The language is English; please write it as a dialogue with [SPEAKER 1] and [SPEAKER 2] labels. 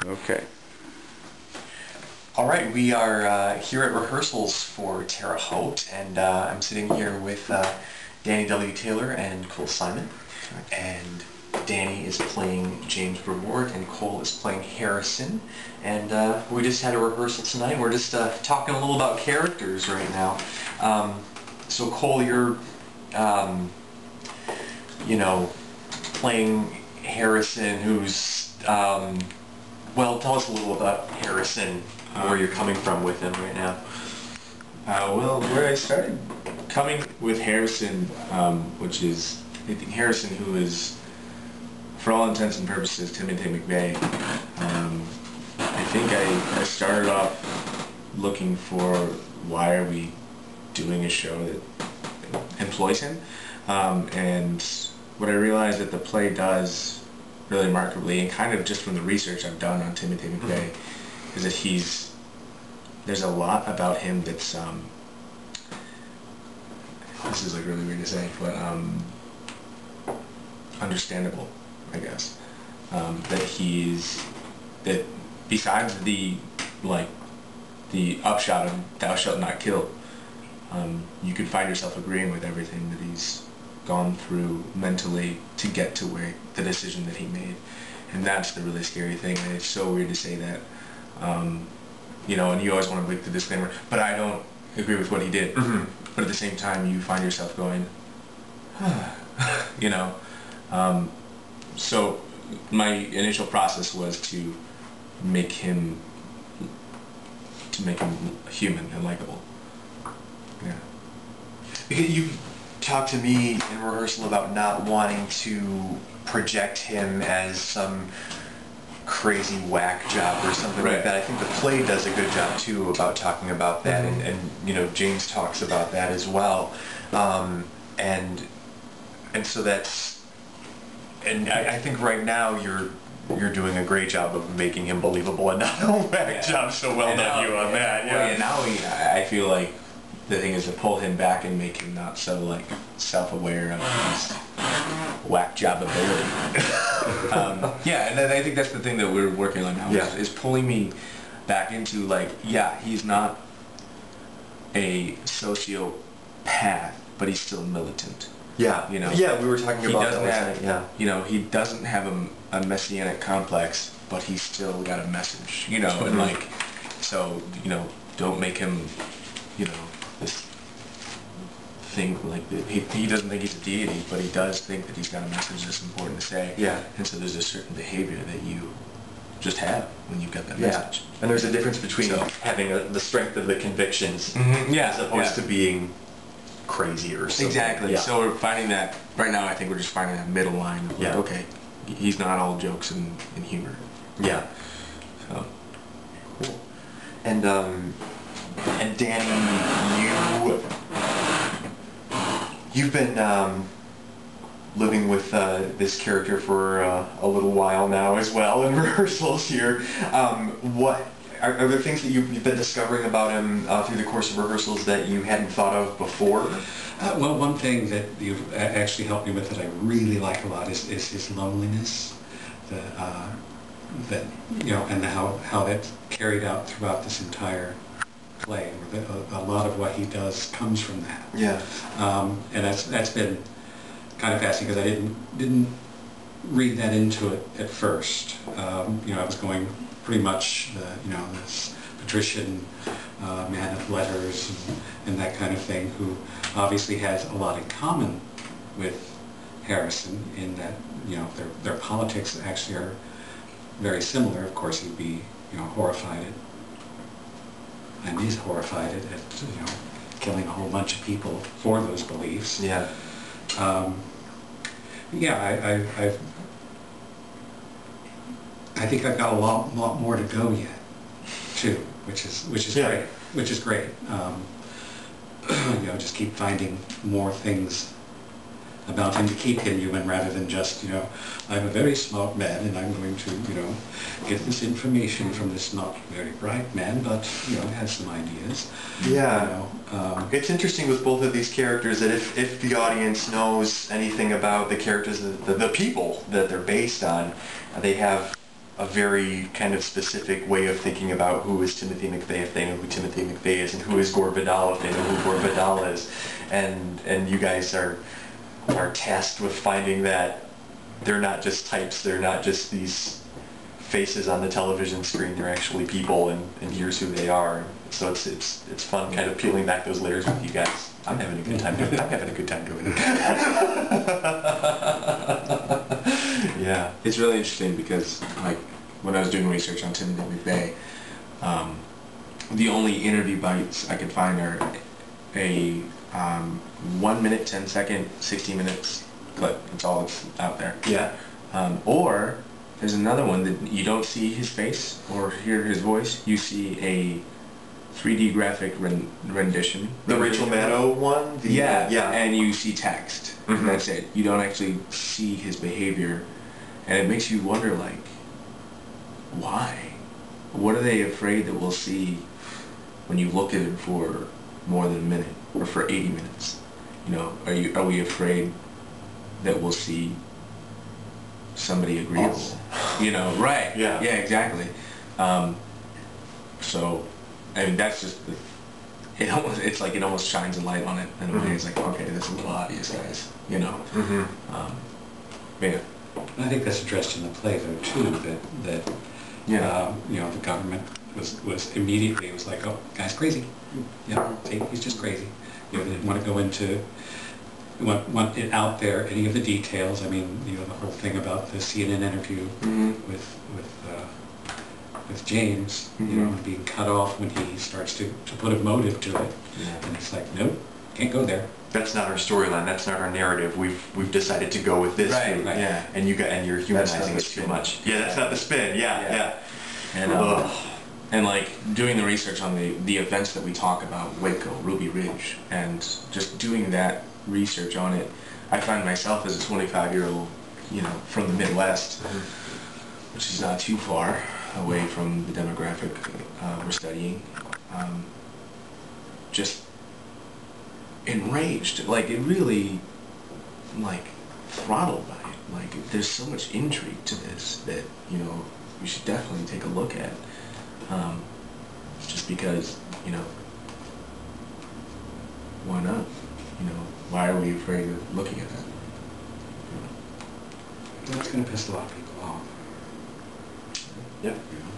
[SPEAKER 1] Okay.
[SPEAKER 2] All right, we are here at rehearsals for Terre Haute, and I'm sitting here with Danny W. Taylor and Cole001, and Danny is playing James Reward, and Cole is playing Harrison, and we just had a rehearsal tonight. We're just talking a little about characters right now. So Cole, you're, playing Harrison, who's, well, tell us a little about Harrison, where you're coming from with him right now.
[SPEAKER 1] Well, where I started coming with Harrison, which is, I think Harrison, who is, for all intents and purposes, Timothy McVeigh. I think I started off looking for why are we doing a show that employs him, and what I realized that the play does really remarkably, and kind of just from the research I've done on Timothy McVeigh, is that there's a lot about him that's, this is like really weird to say, but understandable, I guess. That besides the upshot of thou shalt not kill, you could find yourself agreeing with everything that he's gone through mentally to get to where the decision that he made. And that's the really scary thing, and it's so weird to say that. And you always want to make the disclaimer, but I don't agree with what he did. Mm-hmm. But at the same time, you find yourself going, so my initial process was to make him human and likable. Yeah.
[SPEAKER 2] Because you talked to me in rehearsal about not wanting to project him as some crazy whack job or something like that. I think the play does a good job too about talking about that, and James talks about that as well, and so that's, and I think right now you're doing a great job of making him believable and not a whack job. So well done you on that.
[SPEAKER 1] Yeah. Now I feel like the thing is to pull him back and make him not so self-aware of his whack job ability. And I think that's the thing that we're working on now, is pulling me back into he's not a sociopath, but he's still militant.
[SPEAKER 2] Yeah, we were talking about that.
[SPEAKER 1] He doesn't have a messianic complex, but he's still got a message. And so don't make him this thing he doesn't think he's a deity, but he does think that he's got a message that's important to say.
[SPEAKER 2] Yeah.
[SPEAKER 1] And so there's a certain behavior that you just have when you've got that message.
[SPEAKER 2] And there's a difference between having the strength of the convictions as opposed to being crazy or something.
[SPEAKER 1] Exactly. Yeah. So we're finding that right now. I think we're just finding that middle line of okay, he's not all jokes and humor.
[SPEAKER 2] Yeah.
[SPEAKER 1] So
[SPEAKER 2] cool. And Danny, you've been living with this character for a little while now as well in rehearsals here. What are there things that you've been discovering about him through the course of rehearsals that you hadn't thought of before?
[SPEAKER 3] Well, one thing that you've actually helped me with that I really like a lot is his loneliness, and how that's carried out throughout this entire play. A lot of what he does comes from that.
[SPEAKER 2] Yeah.
[SPEAKER 3] And that's been kind of fascinating because I didn't read that into it at first. I was going pretty much this patrician man of letters and that kind of thing, who obviously has a lot in common with Harrison in that their politics actually are very similar. Of course, he'd be horrified at, and is horrified at killing a whole bunch of people for those beliefs.
[SPEAKER 2] Yeah.
[SPEAKER 3] I think I've got a lot more to go yet, too, which is great. Which is great. Just keep finding more things about him to keep him human, rather than just I'm a very smart man and I'm going to get this information from this not very bright man, but has some ideas.
[SPEAKER 2] Yeah. It's interesting with both of these characters that if the audience knows anything about the characters, the people that they're based on, they have a very kind of specific way of thinking about who is Timothy McVeigh if they know who Timothy McVeigh is, and who is Gore Vidal if they know who Gore Vidal is, and you guys are tasked with finding that they're not just types, they're not just these faces on the television screen, they're actually people, and here's who they are. So it's fun kind of peeling back those layers with you guys. I'm having a good time doing it. Yeah.
[SPEAKER 1] It's really interesting because, like, when I was doing research on Timothy McVeigh, the only interview bites I could find are a 1 minute, 10 second, 60 minutes clip. That's all that's out there.
[SPEAKER 2] Yeah.
[SPEAKER 1] Or there's another one that you don't see his face or hear his voice. You see a 3D graphic rendition.
[SPEAKER 2] The Rachel Maddow one?
[SPEAKER 1] Yeah.
[SPEAKER 2] Yeah.
[SPEAKER 1] And you see text.
[SPEAKER 2] Mm-hmm.
[SPEAKER 1] That's it. You don't actually see his behavior. And it makes you wonder, like, why? What are they afraid that we'll see when you look at it for more than a minute or for 80 minutes? You know, are we afraid that we'll see somebody agreeable? You know, right?
[SPEAKER 2] Yeah.
[SPEAKER 1] Yeah, exactly. So, I mean, that's just it's like it almost shines a light on it in a way. It's like, okay, this is a little obvious, guys. You know. Yeah.
[SPEAKER 3] And I think that's addressed in the play though too. That you know, the government was immediately, it was like, oh, guy's crazy. Yeah, see, he's just crazy. You know, they didn't want to go into want it out there, any of the details. I mean, you know, the whole thing about the CNN interview with James, you know, being cut off when he starts to put a motive to it, and it's like, nope, can't go there.
[SPEAKER 2] That's not our storyline. That's not our narrative. We've decided to go with this route.
[SPEAKER 1] Right.
[SPEAKER 2] Yeah. And you're humanizing it too much. Yeah, that's not the spin. Yeah.
[SPEAKER 1] And like doing the research on the events that we talk about, Waco, Ruby Ridge, and just doing that research on it, I find myself as a 25-year-old, you know, from the Midwest, which is not too far away from the demographic we're studying, just enraged. Like, it really, like, throttled by it. Like, there's so much intrigue to this that, you know, we should definitely take a look at. Just because, you know, why not? You know, why are we afraid of looking at that?
[SPEAKER 3] That's going to piss a lot of people off.
[SPEAKER 2] Yep.
[SPEAKER 3] You know?